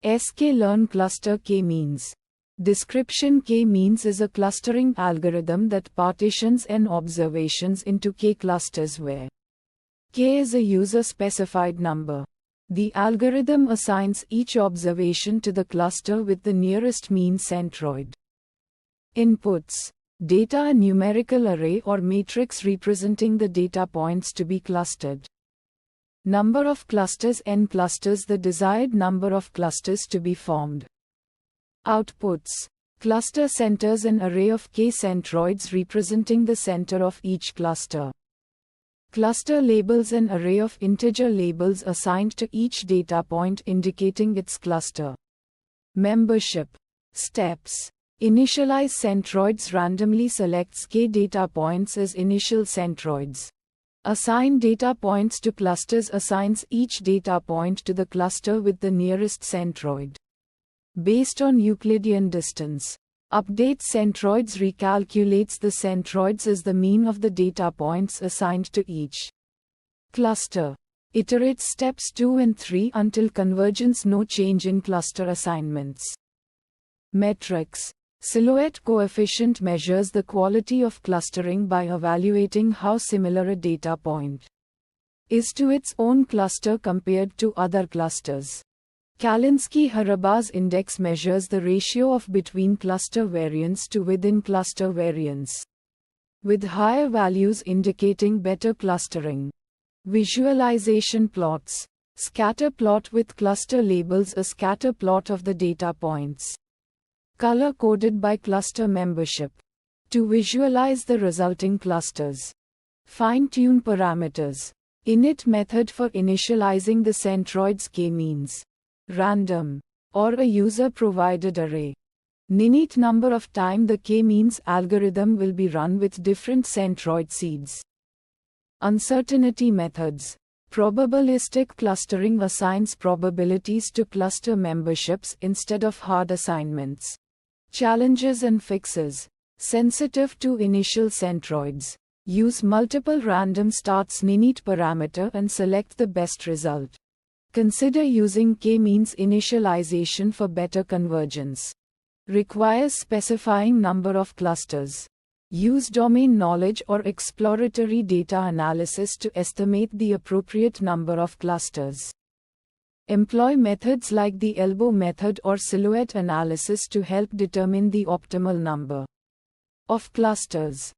sklearn cluster k-means. Description k-means is a clustering algorithm that partitions n observations into k clusters where k is a user-specified number. The algorithm assigns each observation to the cluster with the nearest mean centroid. Inputs: data, a numerical array or matrix representing the data points to be clustered. Number of clusters, n clusters, the desired number of clusters to be formed. Outputs: cluster centers, an array of k centroids representing the center of each cluster. Cluster labels, an array of integer labels assigned to each data point indicating its cluster. Membership. Steps: initialize centroids, randomly selects k data points as initial centroids. Assign data points to clusters, assigns each data point to the cluster with the nearest centroid. Based on Euclidean distance. Update centroids, recalculates the centroids as the mean of the data points assigned to each cluster. Iterates steps 2 and 3 until convergence, no change in cluster assignments. Metrics. Silhouette coefficient measures the quality of clustering by evaluating how similar a data point is to its own cluster compared to other clusters. Kalinski-Haraba's index measures the ratio of between cluster variance to within cluster variance, with higher values indicating better clustering. Visualization plots. Scatter plot with cluster labels, a scatter plot of the data points, color-coded by cluster membership, to visualize the resulting clusters. Fine-tune parameters. Init method for initializing the centroids k-means. Random, or a user-provided array. Ninit number of time the k-means algorithm will be run with different centroid seeds. Uncertainty methods. Probabilistic clustering assigns probabilities to cluster memberships instead of hard assignments. Challenges and fixes. Sensitive to initial centroids. Use multiple random starts ninit parameter and select the best result. Consider using k-means initialization for better convergence. Requires specifying number of clusters. Use domain knowledge or exploratory data analysis to estimate the appropriate number of clusters. Employ methods like the elbow method or silhouette analysis to help determine the optimal number of clusters.